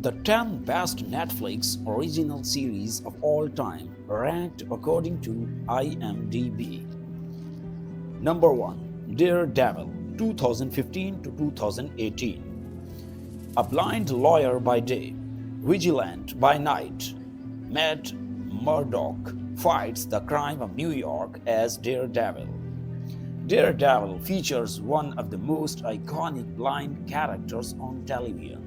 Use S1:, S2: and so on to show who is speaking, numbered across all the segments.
S1: The 10 best Netflix original series of all time, ranked according to IMDb. Number 1. Daredevil, 2015 to 2018. A blind lawyer by day, vigilant by night, Matt Murdock fights the crime of New York as Daredevil. Daredevil features one of the most iconic blind characters on television.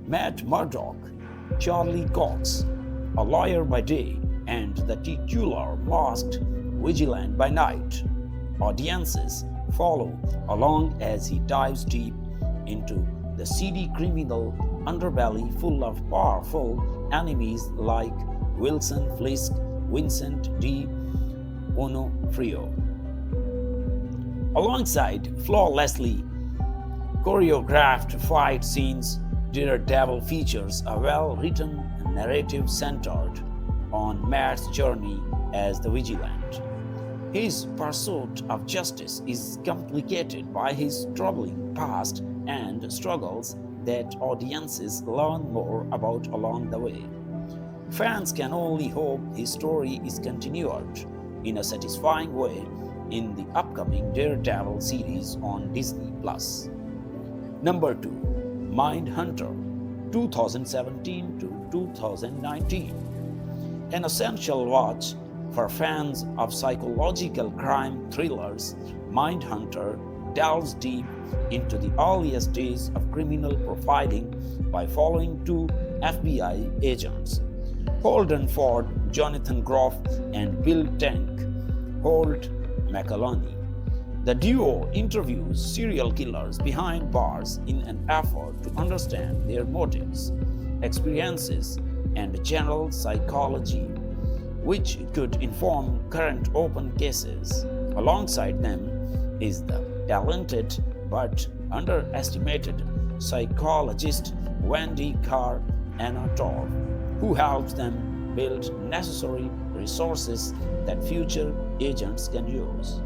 S1: Matt Murdock, Charlie Cox, a lawyer by day and the titular masked vigilant by night. Audiences follow along as he dives deep into the seedy criminal underbelly full of powerful enemies like Wilson Fisk, Vincent D'Onofrio. Alongside flawlessly choreographed fight scenes, Daredevil features a well-written narrative centered on Matt's journey as the vigilant. His pursuit of justice is complicated by his troubling past and struggles that audiences learn more about along the way. Fans can only hope his story is continued in a satisfying way in the upcoming Daredevil series on Disney+. Number 2. Mindhunter, 2017 to 2019. An essential watch for fans of psychological crime thrillers, Mindhunter delves deep into the earliest days of criminal profiling by following two FBI agents, Holden Ford, Jonathan Groff, and Bill Tank, Holt McCallany. The duo interviews serial killers behind bars in an effort to understand their motives, experiences, and general psychology, which could inform current open cases. Alongside them is the talented but underestimated psychologist Wendy Carr Anatol, who helps them build necessary resources that future agents can use.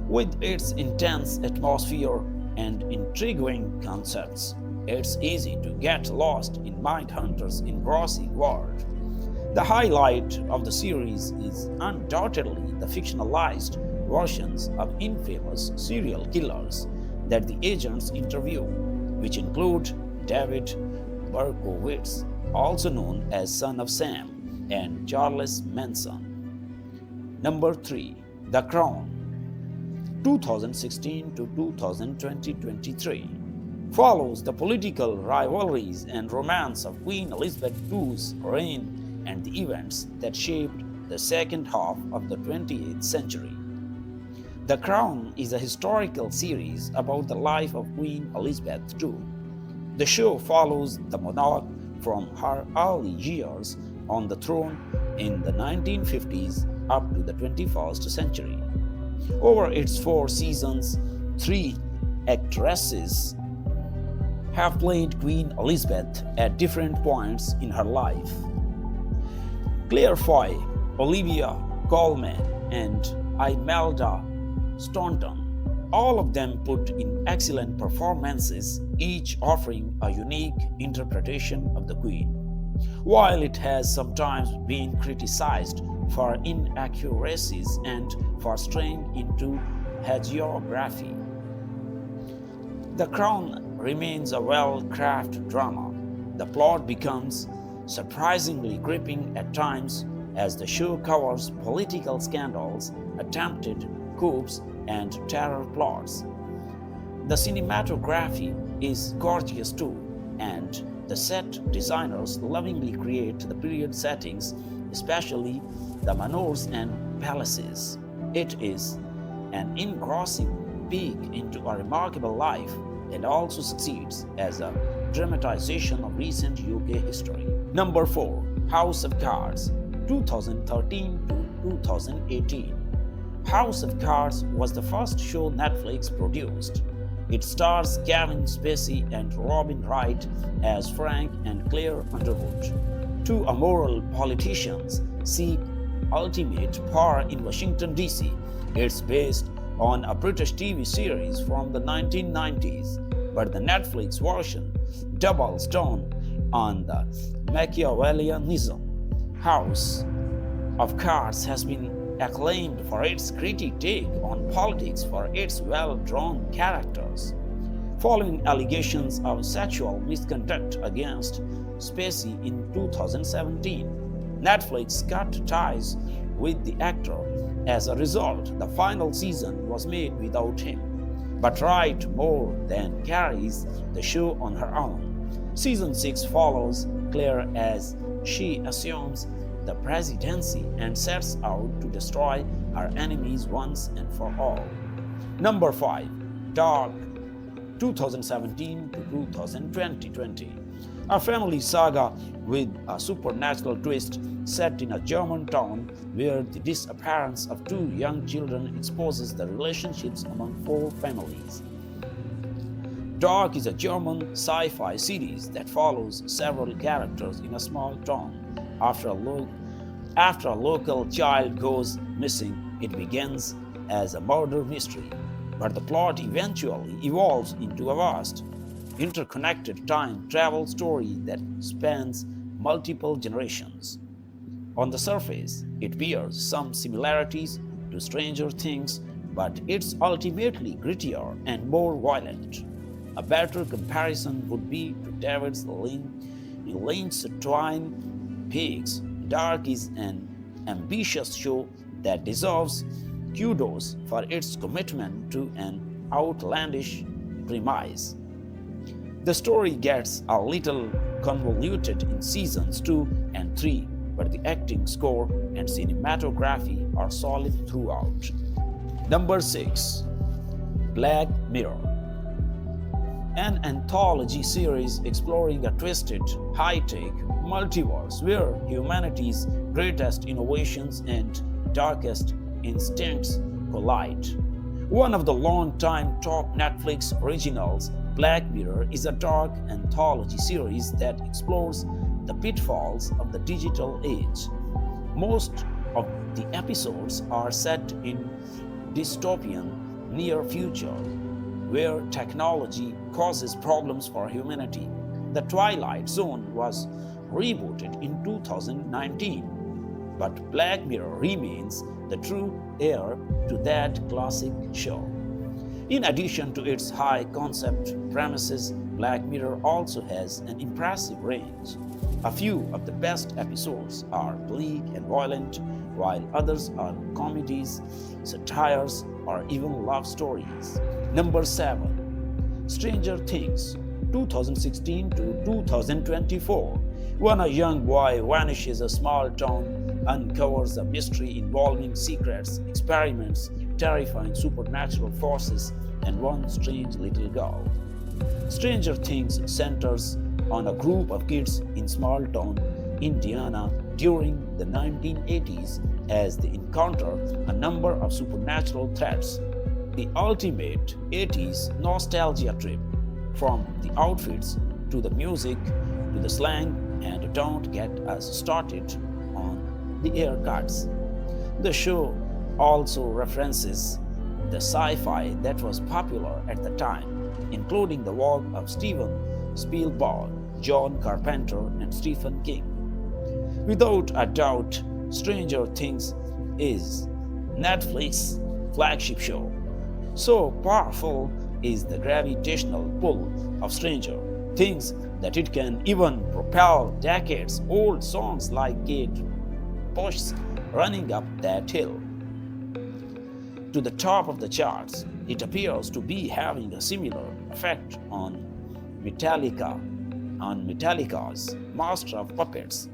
S1: With its intense atmosphere and intriguing concepts, it's easy to get lost in Mindhunter's engrossing world. The highlight of the series is undoubtedly the fictionalized versions of infamous serial killers that the agents interview, which include David Berkowitz, also known as Son of Sam, and Charles Manson. Number 3. The Crown, 2016 to 2023, follows the political rivalries and romance of Queen Elizabeth II's reign and the events that shaped the second half of the 28th century. The Crown is a historical series about the life of Queen Elizabeth II. The show follows the monarch from her early years on the throne in the 1950s up to the 21st century. Over its 4 seasons, 3 actresses have played Queen Elizabeth at different points in her life. Claire Foy, Olivia Colman, and Imelda Staunton, all of them put in excellent performances, each offering a unique interpretation of the Queen. While it has sometimes been criticized for inaccuracies and for straying into hagiography, The Crown remains a well-crafted drama. The plot becomes surprisingly gripping at times as the show covers political scandals, attempted coups, and terror plots. The cinematography is gorgeous too, and the set designers lovingly create the period settings, especially the manors and palaces. It is an engrossing peek into a remarkable life and also succeeds as a dramatization of recent UK history. Number 4. House of Cards, 2013 to 2018. House of Cards was the first show Netflix produced. It stars Kevin Spacey and Robin Wright as Frank and Claire Underwood. Two amoral politicians seek ultimate power in Washington, D.C. It's based on a British TV series from the 1990s, but the Netflix version doubles down on the Machiavellianism. House of Cards has been acclaimed for its gritty take on politics for its well-drawn characters. Following allegations of sexual misconduct against Spacey in 2017, Netflix cut ties with the actor. As a result, the final season was made without him. But Wright more than carries the show on her own. Season 6 follows Claire as she assumes the presidency and sets out to destroy her enemies once and for all. Number 5. Dark, 2017 to 2020. A family saga with a supernatural twist set in a German town where the disappearance of two young children exposes the relationships among four families. Dark is a German sci-fi series that follows several characters in a small town. After a local child goes missing, it begins as a murder mystery, but the plot eventually evolves into a vast, interconnected time travel story that spans multiple generations. On the surface, it bears some similarities to Stranger Things, but it's ultimately grittier and more violent. A better comparison would be to David Lynch's Twin Peaks. Dark is an ambitious show that deserves kudos for its commitment to an outlandish premise. The story gets a little convoluted in seasons 2 and 3, but the acting, score, and cinematography are solid throughout. Number 6. Black Mirror. An anthology series exploring a twisted, high-tech multiverse where humanity's greatest innovations and darkest instincts collide. One of the long-time top Netflix originals, Black Mirror, is a dark anthology series that explores the pitfalls of the digital age. Most of the episodes are set in dystopian near future, where technology causes problems for humanity. The Twilight Zone was rebooted in 2019, but Black Mirror remains the true heir to that classic show. In addition to its high concept premises, Black Mirror also has an impressive range. A few of the best episodes are bleak and violent, while others are comedies, satires, or even love stories. Number 7. Stranger Things, 2016 to 2024. When a young boy vanishes a small town, uncovers a mystery involving secrets, experiments, terrifying supernatural forces, and one strange little girl. Stranger Things centers on a group of kids in small town Indiana during the 1980s as they encounter a number of supernatural threats. The ultimate 80s nostalgia trip, from the outfits to the music to the slang, and don't get us started on the haircuts. The show also references the sci-fi that was popular at the time, including the work of Steven Spielberg, John Carpenter, and Stephen King. Without a doubt, Stranger Things is Netflix's flagship show. So powerful is the gravitational pull of Stranger Things that it can even propel decades-old songs like Kate Bush's Running Up That Hill to the top of the charts. It appears to be having a similar effect on Metallica's Master of Puppets,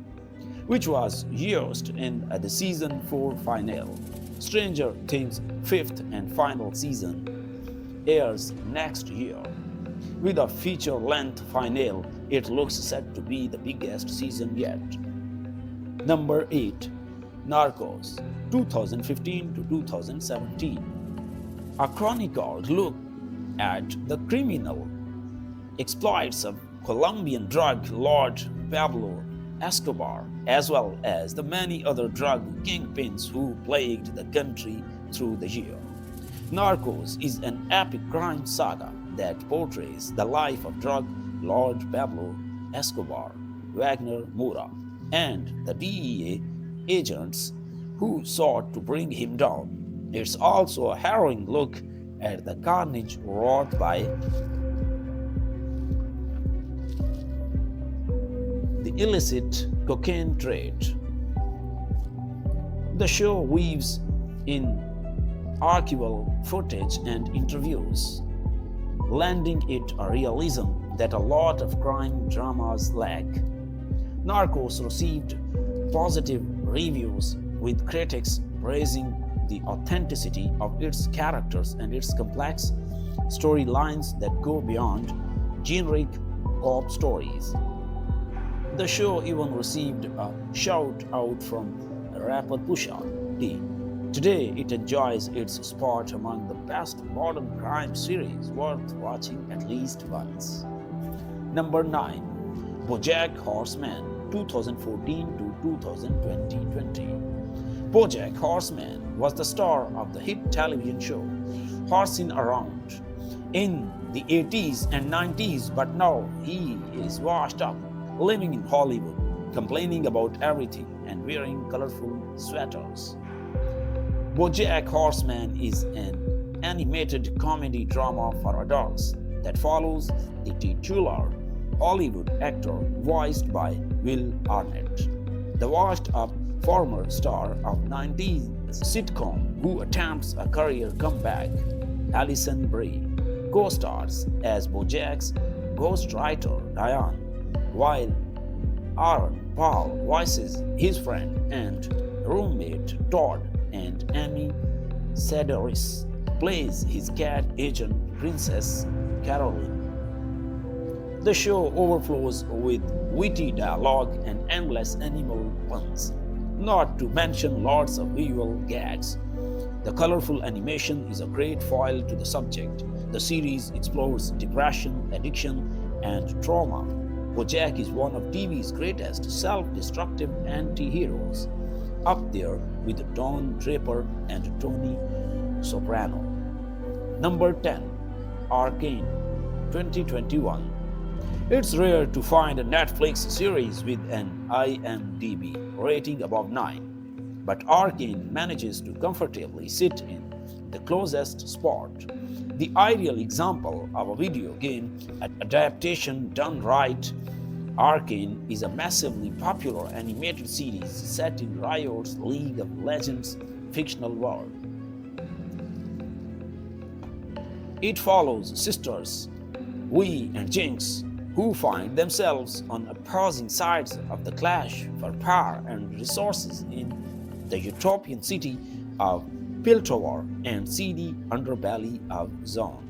S1: which was used in the season 4 finale. Stranger Things' 5th and final season airs next year. With a feature-length finale, it looks set to be the biggest season yet. Number 8. Narcos, 2015 to 2017. A chronicled look at the criminal exploits of Colombian drug lord Pablo Escobar, as well as the many other drug kingpins who plagued the country through the year. Narcos is an epic crime saga that portrays the life of drug Lord Pablo Escobar, Wagner Moura, and the DEA agents who sought to bring him down. It's also a harrowing look at the carnage wrought by the illicit cocaine trade. The show weaves in archival footage and interviews, lending it a realism that a lot of crime dramas lack. Narcos received positive reviews, with critics praising the authenticity of its characters and its complex storylines that go beyond generic cop stories. The show even received a shout out from rapper Pusha T. Today, it enjoys its spot among the best modern crime series worth watching at least once. Number 9. BoJack Horseman 2014 to 2020. BoJack Horseman was the star of the hit television show Horsing Around in the 80s and 90s, but now he is washed up, living in Hollywood, complaining about everything and wearing colorful sweaters. BoJack Horseman is an animated comedy drama for adults that follows the titular Hollywood actor voiced by Will Arnett, the washed-up former star of 90s sitcom who attempts a career comeback. Alison Brie co-stars as BoJack's ghostwriter Diane, while Aaron Paul voices his friend and roommate Todd, and Amy Sedaris plays his cat agent Princess Caroline. The show overflows with witty dialogue and endless animal puns, not to mention lots of visual gags. The colorful animation is a great foil to the subject. The series explores depression, addiction, and trauma. BoJack is one of TV's greatest self-destructive anti-heroes, up there with Don Draper and Tony Soprano. Number 10. Arcane 2021. It's rare to find a Netflix series with an IMDb rating above 9, but Arcane manages to comfortably sit in the closest spot. The ideal example of a video game adaptation done right. Arcane is a massively popular animated series set in Riot's League of Legends fictional world. It follows sisters Vi and Jinx, who find themselves on opposing sides of the clash for power and resources in the utopian city of Piltover and seedy underbelly of Zone.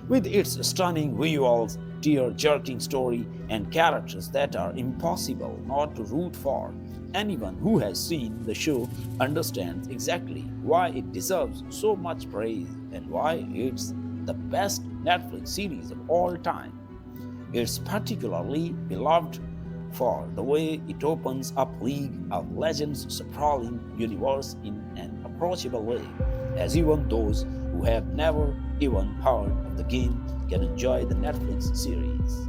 S1: With its stunning visuals, tear-jerking story, and characters that are impossible not to root for, anyone who has seen the show understands exactly why it deserves so much praise and why it's the best Netflix series of all time. It's particularly beloved for the way it opens up League of Legends' sprawling universe in an approachable way, as even those who have never even heard of the game can enjoy the Netflix series.